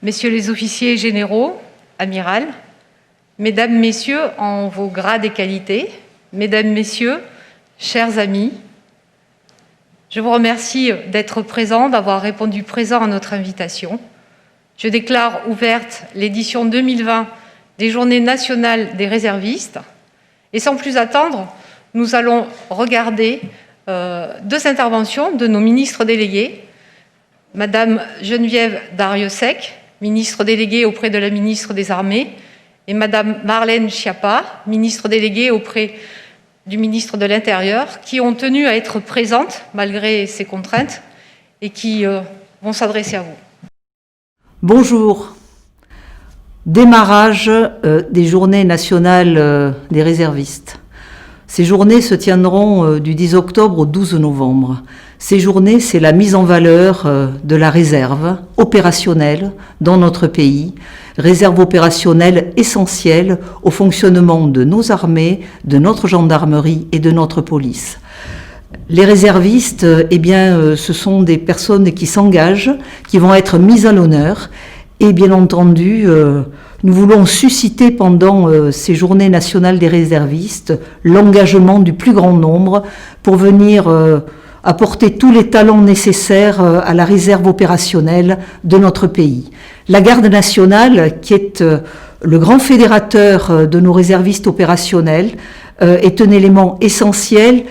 Messieurs les officiers généraux, amiral, Mesdames, Messieurs, en vos grades et qualités, Mesdames, Messieurs, chers amis, je vous remercie d'être présents, d'avoir répondu présent à notre invitation. Je déclare ouverte l'édition 2020 des Journées nationales des réservistes. Et sans plus attendre, nous allons regarder deux interventions de nos ministres délégués. Madame Geneviève Darrieussecq, ministre déléguée auprès de la ministre des Armées, et Madame Marlène Schiappa, ministre déléguée auprès du ministre de l'Intérieur, qui ont tenu à être présentes malgré ces contraintes et qui vont s'adresser à vous. Bonjour. Démarrage des Journées nationales des réservistes. Ces journées se tiendront du 10 octobre au 12 novembre. Ces journées, c'est la mise en valeur de la réserve opérationnelle dans notre pays, réserve opérationnelle essentielle au fonctionnement de nos armées, de notre gendarmerie et de notre police. Les réservistes, ce sont des personnes qui s'engagent, qui vont être mises à l'honneur. Et bien entendu, nous voulons susciter pendant ces journées nationales des réservistes l'engagement du plus grand nombre pour venir apporter tous les talents nécessaires à la réserve opérationnelle de notre pays. La Garde nationale, qui est le grand fédérateur de nos réservistes opérationnels, est un élément essentiel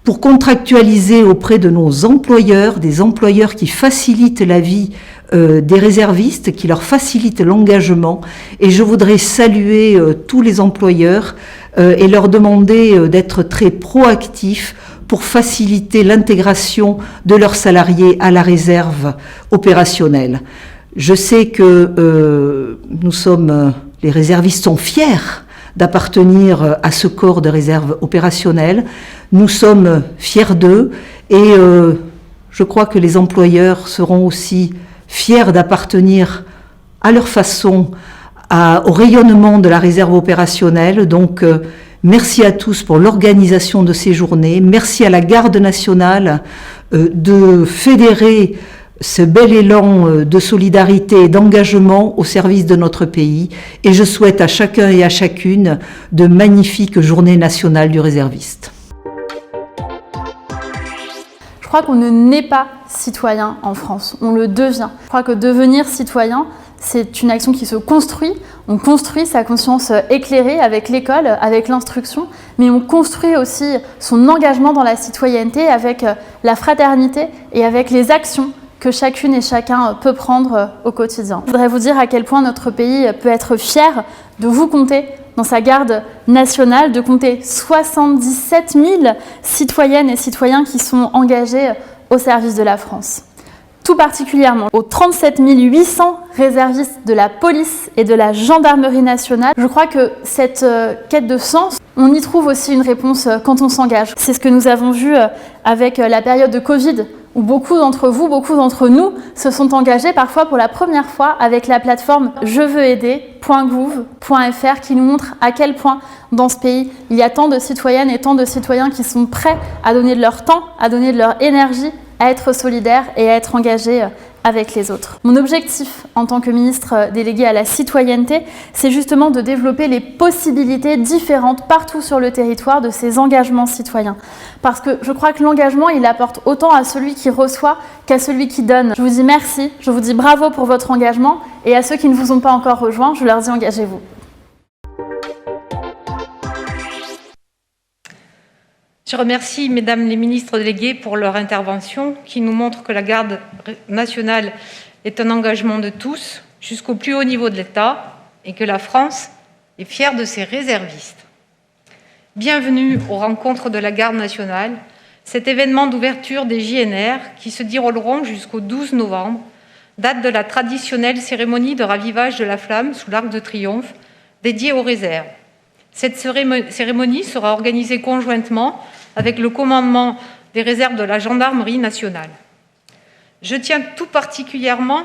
pour contractualiser auprès de nos employeurs, des employeurs qui facilitent la vie des réservistes, qui leur facilitent l'engagement. Et je voudrais saluer tous les employeurs et leur demander d'être très proactifs pour faciliter l'intégration de leurs salariés à la réserve opérationnelle. Je sais que les réservistes sont fiers d'appartenir à ce corps de réserve opérationnelle. Nous sommes fiers d'eux et je crois que les employeurs seront aussi fiers d'appartenir à leur façon au rayonnement de la réserve opérationnelle. Donc, merci à tous pour l'organisation de ces journées. Merci à la Garde nationale de fédérer ce bel élan de solidarité et d'engagement au service de notre pays. Et je souhaite à chacun et à chacune de magnifiques journées nationales du réserviste. Je crois qu'on ne naît pas citoyen en France, on le devient. Je crois que devenir citoyen, c'est une action qui se construit. On construit sa conscience éclairée avec l'école, avec l'instruction, mais on construit aussi son engagement dans la citoyenneté avec la fraternité et avec les actions que chacune et chacun peut prendre au quotidien. Je voudrais vous dire à quel point notre pays peut être fier de vous compter dans sa garde nationale, de compter 77 000 citoyennes et citoyens qui sont engagés au service de la France. Tout particulièrement aux 37 800 réservistes de la police et de la gendarmerie nationale. Je crois que cette quête de sens, on y trouve aussi une réponse quand on s'engage. C'est ce que nous avons vu avec la période de Covid, où beaucoup d'entre vous, beaucoup d'entre nous se sont engagés parfois pour la première fois avec la plateforme jeveuxaider.gouv.fr qui nous montre à quel point dans ce pays, il y a tant de citoyennes et tant de citoyens qui sont prêts à donner de leur temps, à donner de leur énergie, à être solidaires et à être engagés avec les autres. Mon objectif en tant que ministre déléguée à la citoyenneté, c'est justement de développer les possibilités différentes partout sur le territoire de ces engagements citoyens. Parce que je crois que l'engagement, il apporte autant à celui qui reçoit qu'à celui qui donne. Je vous dis merci, je vous dis bravo pour votre engagement et à ceux qui ne vous ont pas encore rejoints, je leur dis engagez-vous. Je remercie Mesdames les ministres déléguées pour leur intervention qui nous montre que la Garde nationale est un engagement de tous jusqu'au plus haut niveau de l'État et que la France est fière de ses réservistes. Bienvenue aux rencontres de la Garde nationale, cet événement d'ouverture des JNR qui se dérouleront jusqu'au 12 novembre, date de la traditionnelle cérémonie de ravivage de la flamme sous l'Arc de Triomphe dédiée aux réserves. Cette cérémonie sera organisée conjointement avec le commandement des réserves de la gendarmerie nationale. Je tiens tout particulièrement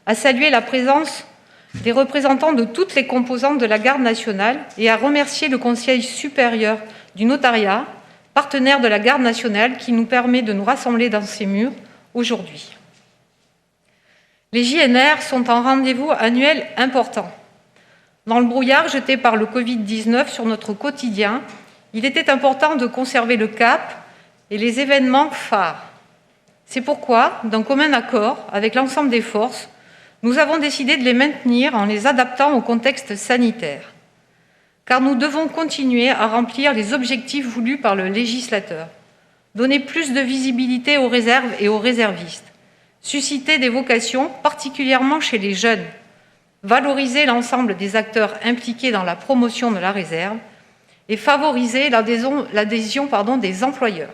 à saluer la présence des représentants de toutes les composantes de la Garde nationale et à remercier le Conseil supérieur du notariat, partenaire de la Garde nationale, qui nous permet de nous rassembler dans ces murs aujourd'hui. Les JNR sont un rendez-vous annuel important. Dans le brouillard jeté par le Covid-19 sur notre quotidien, il était important de conserver le cap et les événements phares. C'est pourquoi, d'un commun accord avec l'ensemble des forces, nous avons décidé de les maintenir en les adaptant au contexte sanitaire. Car nous devons continuer à remplir les objectifs voulus par le législateur, donner plus de visibilité aux réserves et aux réservistes, susciter des vocations, particulièrement chez les jeunes, valoriser l'ensemble des acteurs impliqués dans la promotion de la réserve et favoriser l'adhésion des employeurs.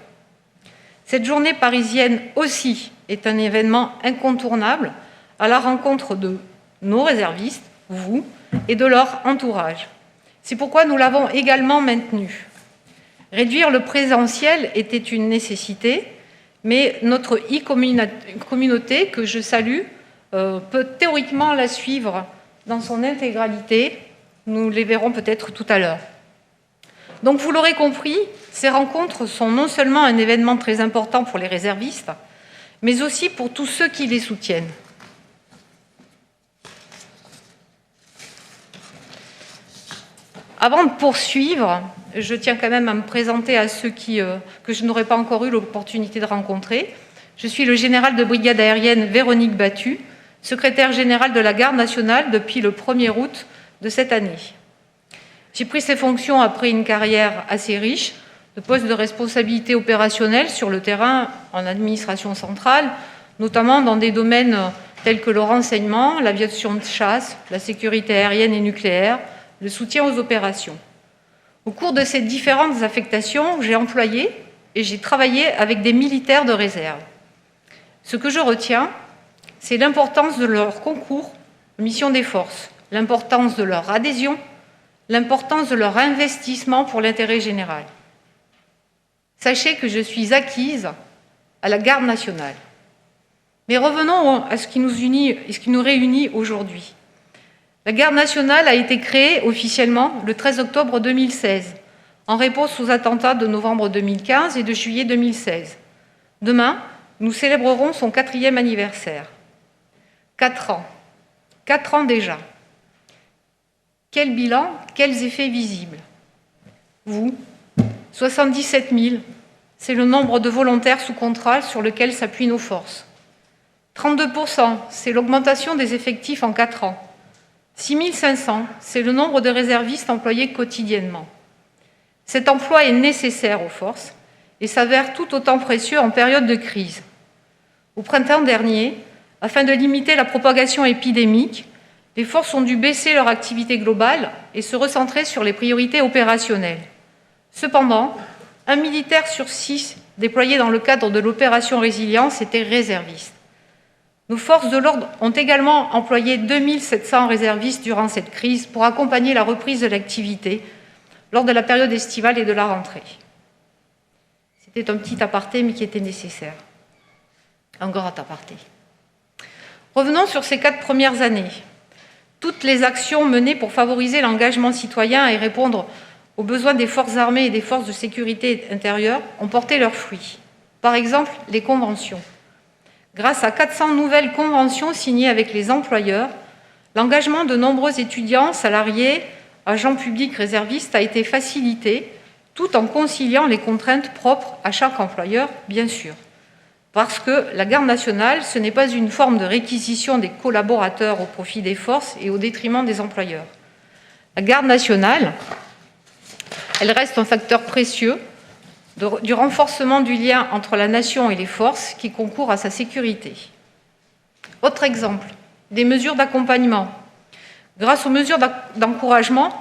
Cette journée parisienne aussi est un événement incontournable à la rencontre de nos réservistes, vous, et de leur entourage. C'est pourquoi nous l'avons également maintenue. Réduire le présentiel était une nécessité, mais notre e-communauté, que je salue, peut théoriquement la suivre dans son intégralité. Nous les verrons peut-être tout à l'heure. Donc vous l'aurez compris, ces rencontres sont non seulement un événement très important pour les réservistes, mais aussi pour tous ceux qui les soutiennent. Avant de poursuivre, je tiens quand même à me présenter à ceux que je n'aurais pas encore eu l'opportunité de rencontrer. Je suis le général de brigade aérienne Véronique Battu, secrétaire générale de la Garde nationale depuis le 1er août de cette année. J'ai pris ces fonctions après une carrière assez riche, de postes de responsabilité opérationnelle sur le terrain en administration centrale, notamment dans des domaines tels que le renseignement, l'aviation de chasse, la sécurité aérienne et nucléaire, le soutien aux opérations. Au cours de ces différentes affectations, j'ai employé et j'ai travaillé avec des militaires de réserve. Ce que je retiens, c'est l'importance de leur concours aux missions des forces, l'importance de leur adhésion, l'importance de leur investissement pour l'intérêt général. Sachez que je suis acquise à la Garde nationale. Mais revenons à ce qui nous unit et ce qui nous réunit aujourd'hui. La Garde nationale a été créée officiellement le 13 octobre 2016, en réponse aux attentats de novembre 2015 et de juillet 2016. Demain, nous célébrerons son 4e anniversaire. 4 ans. 4 ans déjà. Quel bilan, quels effets visibles? Vous, 77 000, c'est le nombre de volontaires sous contrat sur lequel s'appuient nos forces. 32%, c'est l'augmentation des effectifs en 4 ans. 6 500, c'est le nombre de réservistes employés quotidiennement. Cet emploi est nécessaire aux forces et s'avère tout autant précieux en période de crise. Au printemps dernier, afin de limiter la propagation épidémique, les forces ont dû baisser leur activité globale et se recentrer sur les priorités opérationnelles. Cependant, 1 militaire sur 6 déployé dans le cadre de l'opération Résilience était réserviste. Nos forces de l'ordre ont également employé 2700 réservistes durant cette crise pour accompagner la reprise de l'activité lors de la période estivale et de la rentrée. C'était un petit aparté, mais qui était nécessaire. Un grand aparté. Revenons sur ces 4 premières années. Toutes les actions menées pour favoriser l'engagement citoyen et répondre aux besoins des forces armées et des forces de sécurité intérieure ont porté leurs fruits. Par exemple, les conventions. Grâce à 400 nouvelles conventions signées avec les employeurs, l'engagement de nombreux étudiants, salariés, agents publics, réservistes a été facilité, tout en conciliant les contraintes propres à chaque employeur, bien sûr. Parce que la Garde nationale, ce n'est pas une forme de réquisition des collaborateurs au profit des forces et au détriment des employeurs. La Garde nationale, elle reste un facteur précieux du renforcement du lien entre la nation et les forces qui concourent à sa sécurité. Autre exemple, des mesures d'accompagnement. Grâce aux mesures d'encouragement,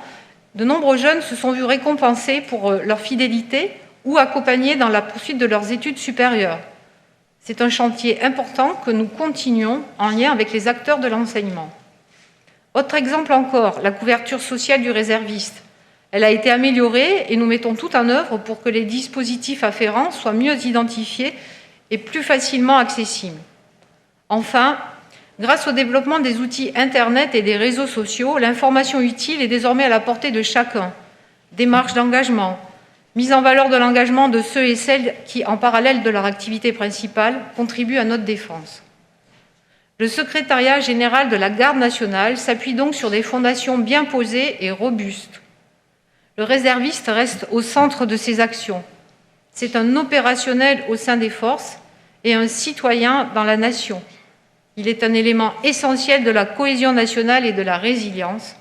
de nombreux jeunes se sont vus récompensés pour leur fidélité ou accompagnés dans la poursuite de leurs études supérieures. C'est un chantier important que nous continuons en lien avec les acteurs de l'enseignement. Autre exemple encore, la couverture sociale du réserviste. Elle a été améliorée et nous mettons tout en œuvre pour que les dispositifs afférents soient mieux identifiés et plus facilement accessibles. Enfin, grâce au développement des outils Internet et des réseaux sociaux, l'information utile est désormais à la portée de chacun. Démarche d'engagement, mise en valeur de l'engagement de ceux et celles qui, en parallèle de leur activité principale, contribuent à notre défense. Le secrétariat général de la Garde nationale s'appuie donc sur des fondations bien posées et robustes. Le réserviste reste au centre de ses actions. C'est un opérationnel au sein des forces et un citoyen dans la nation. Il est un élément essentiel de la cohésion nationale et de la résilience.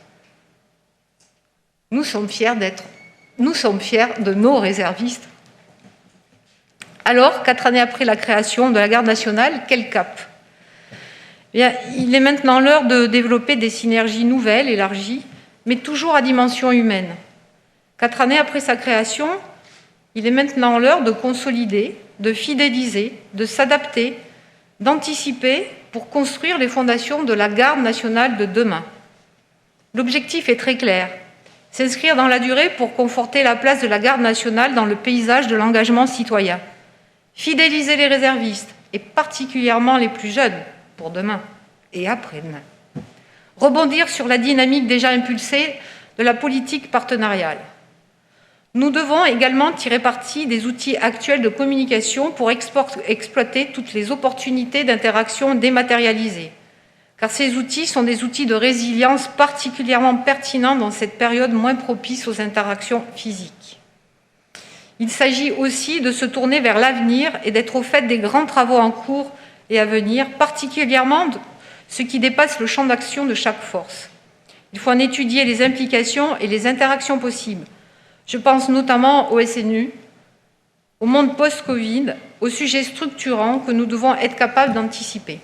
Nous sommes fiers de nos réservistes. Alors, 4 années après la création de la Garde nationale, quel cap ? Bien, il est maintenant l'heure de développer des synergies nouvelles, élargies, mais toujours à dimension humaine. 4 années après sa création, il est maintenant l'heure de consolider, de fidéliser, de s'adapter, d'anticiper pour construire les fondations de la Garde nationale de demain. L'objectif est très clair, s'inscrire dans la durée pour conforter la place de la Garde nationale dans le paysage de l'engagement citoyen. Fidéliser les réservistes, et particulièrement les plus jeunes, pour demain et après-demain. Rebondir sur la dynamique déjà impulsée de la politique partenariale. Nous devons également tirer parti des outils actuels de communication pour exploiter toutes les opportunités d'interaction dématérialisées, car ces outils sont des outils de résilience particulièrement pertinents dans cette période moins propice aux interactions physiques. Il s'agit aussi de se tourner vers l'avenir et d'être au fait des grands travaux en cours et à venir, particulièrement ce qui dépasse le champ d'action de chaque force. Il faut en étudier les implications et les interactions possibles. Je pense notamment au SNU, au monde post-Covid, aux sujets structurants que nous devons être capables d'anticiper.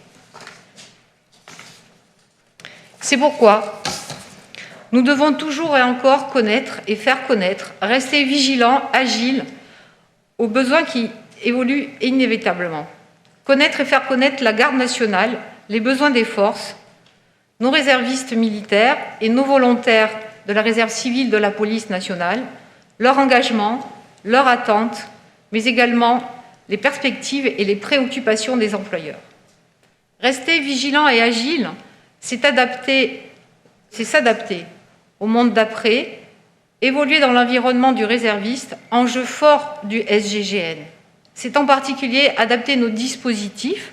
C'est pourquoi nous devons toujours et encore connaître et faire connaître, rester vigilants, agiles aux besoins qui évoluent inévitablement. Connaître et faire connaître la Garde nationale, les besoins des forces, nos réservistes militaires et nos volontaires de la réserve civile de la police nationale, leur engagement, leurs attentes, mais également les perspectives et les préoccupations des employeurs. Rester vigilant et agile, c'est s'adapter au monde d'après, évoluer dans l'environnement du réserviste, enjeu fort du SGGN. C'est en particulier adapter nos dispositifs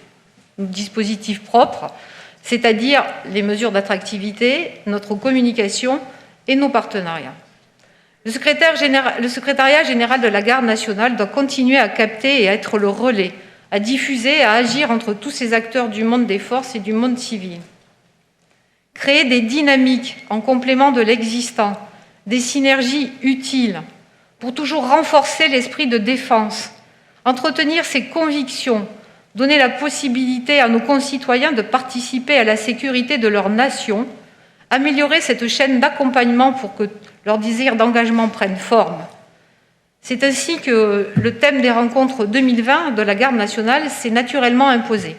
propres, c'est-à-dire les mesures d'attractivité, notre communication et nos partenariats. Le secrétariat général de la Garde nationale doit continuer à capter et à être le relais, à diffuser, à agir entre tous ces acteurs du monde des forces et du monde civil. Créer des dynamiques en complément de l'existant, des synergies utiles pour toujours renforcer l'esprit de défense, entretenir ses convictions, donner la possibilité à nos concitoyens de participer à la sécurité de leur nation, améliorer cette chaîne d'accompagnement pour que leur désir d'engagement prenne forme. C'est ainsi que le thème des rencontres 2020 de la Garde nationale s'est naturellement imposé.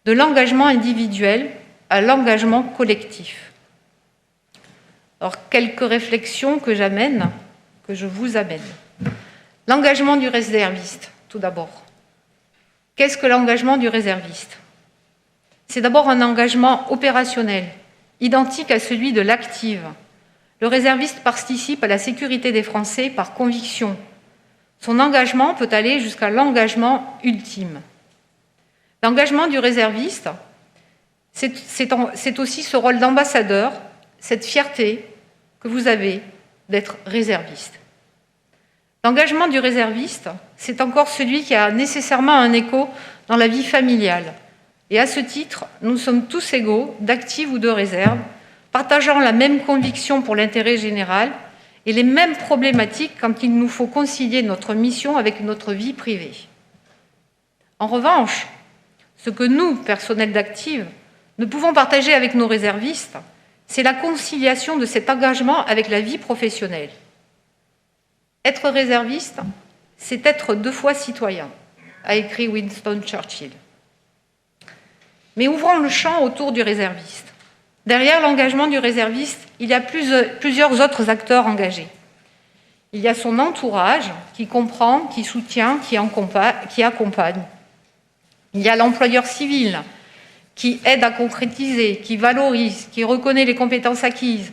De l'engagement individuel à l'engagement collectif. Alors, quelques réflexions que je vous amène. L'engagement du réserviste, tout d'abord. Qu'est-ce que l'engagement du réserviste ? C'est d'abord un engagement opérationnel, identique à celui de l'active. Le réserviste participe à la sécurité des Français par conviction. Son engagement peut aller jusqu'à l'engagement ultime. L'engagement du réserviste, c'est aussi ce rôle d'ambassadeur, cette fierté que vous avez d'être réserviste. L'engagement du réserviste, c'est encore celui qui a nécessairement un écho dans la vie familiale. Et à ce titre, nous sommes tous égaux, d'actifs ou de réserve, partageant la même conviction pour l'intérêt général et les mêmes problématiques quand il nous faut concilier notre mission avec notre vie privée. En revanche, ce que nous, personnels d'active, ne pouvons partager avec nos réservistes, c'est la conciliation de cet engagement avec la vie professionnelle. Être réserviste, c'est être 2 fois citoyen, a écrit Winston Churchill. Mais ouvrons le champ autour du réserviste. Derrière l'engagement du réserviste, il y a plusieurs autres acteurs engagés. Il y a son entourage qui comprend, qui soutient, qui accompagne. Il y a l'employeur civil qui aide à concrétiser, qui valorise, qui reconnaît les compétences acquises,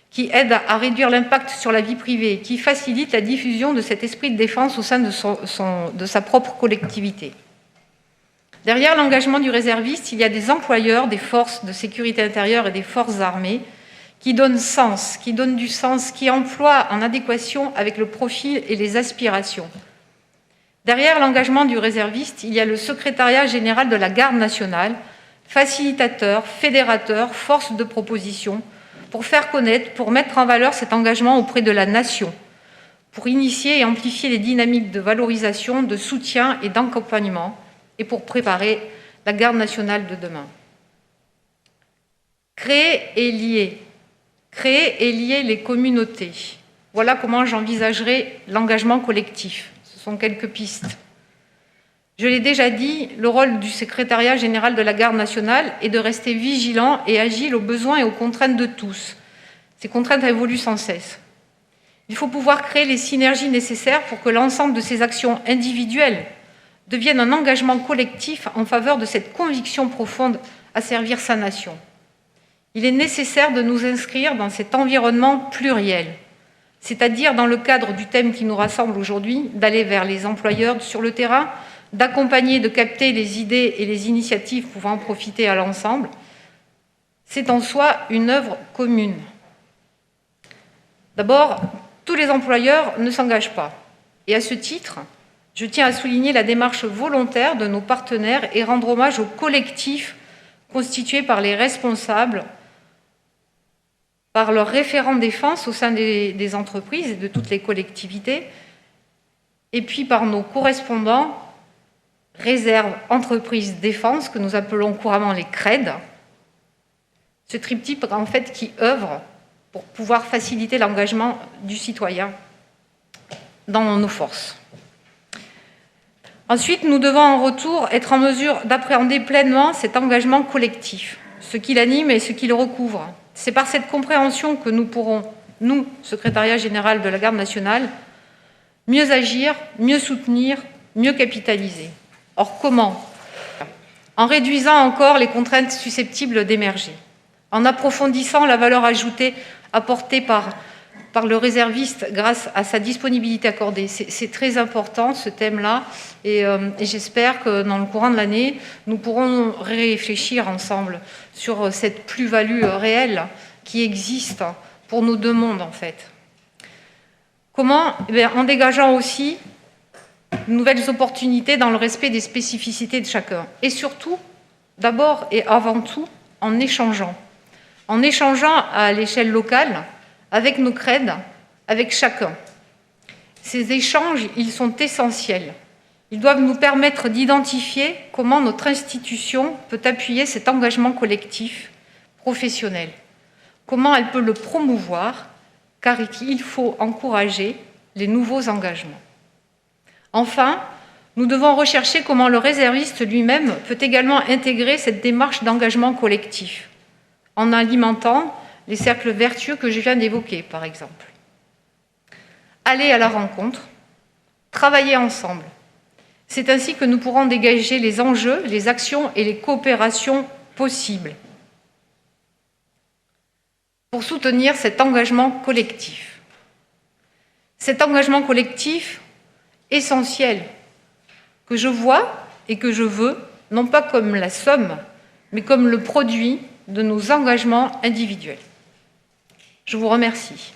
qui aide à réduire l'impact sur la vie privée, qui facilite la diffusion de cet esprit de défense au sein de sa propre collectivité. Derrière l'engagement du réserviste, il y a des employeurs des forces de sécurité intérieure et des forces armées qui donnent sens, qui donnent du sens, qui emploient en adéquation avec le profil et les aspirations. Derrière l'engagement du réserviste, il y a le secrétariat général de la Garde nationale, facilitateur, fédérateur, force de proposition, pour faire connaître, pour mettre en valeur cet engagement auprès de la nation, pour initier et amplifier les dynamiques de valorisation, de soutien et d'accompagnement, et pour préparer la Garde nationale de demain. Créer et lier les communautés. Voilà comment j'envisagerai l'engagement collectif. Ce sont quelques pistes. Je l'ai déjà dit, le rôle du secrétariat général de la Garde nationale est de rester vigilant et agile aux besoins et aux contraintes de tous. Ces contraintes évoluent sans cesse. Il faut pouvoir créer les synergies nécessaires pour que l'ensemble de ces actions individuelles deviennent un engagement collectif en faveur de cette conviction profonde à servir sa nation. Il est nécessaire de nous inscrire dans cet environnement pluriel, c'est-à-dire dans le cadre du thème qui nous rassemble aujourd'hui, d'aller vers les employeurs sur le terrain, d'accompagner, de capter les idées et les initiatives pouvant en profiter à l'ensemble. C'est en soi une œuvre commune. D'abord, tous les employeurs ne s'engagent pas. Et à ce titre, je tiens à souligner la démarche volontaire de nos partenaires et rendre hommage au collectif constitué par les responsables, par leurs référents défense au sein des entreprises et de toutes les collectivités, et puis par nos correspondants réserve, entreprise, défense, que nous appelons couramment les CRED. Ce triptyque, en fait, qui œuvre pour pouvoir faciliter l'engagement du citoyen dans nos forces. Ensuite, nous devons en retour être en mesure d'appréhender pleinement cet engagement collectif, ce qui l'anime et ce qui le recouvre. C'est par cette compréhension que nous pourrons, nous, secrétariat général de la Garde nationale, mieux agir, mieux soutenir, mieux capitaliser. Or, comment ? En réduisant encore les contraintes susceptibles d'émerger, en approfondissant la valeur ajoutée apportée par le réserviste grâce à sa disponibilité accordée. C'est très important, ce thème-là, et j'espère que dans le courant de l'année, nous pourrons réfléchir ensemble sur cette plus-value réelle qui existe pour nos deux mondes, en fait. Comment ? En dégageant aussi de nouvelles opportunités dans le respect des spécificités de chacun. Et surtout, d'abord et avant tout, en échangeant. En échangeant à l'échelle locale, avec nos CRED, avec chacun. Ces échanges, ils sont essentiels. Ils doivent nous permettre d'identifier comment notre institution peut appuyer cet engagement collectif, professionnel. Comment elle peut le promouvoir, car il faut encourager les nouveaux engagements. Enfin, nous devons rechercher comment le réserviste lui-même peut également intégrer cette démarche d'engagement collectif, en alimentant les cercles vertueux que je viens d'évoquer, par exemple. Aller à la rencontre, travailler ensemble. C'est ainsi que nous pourrons dégager les enjeux, les actions et les coopérations possibles pour soutenir cet engagement collectif. Cet engagement collectif essentiel que je vois et que je veux, non pas comme la somme, mais comme le produit de nos engagements individuels. Je vous remercie.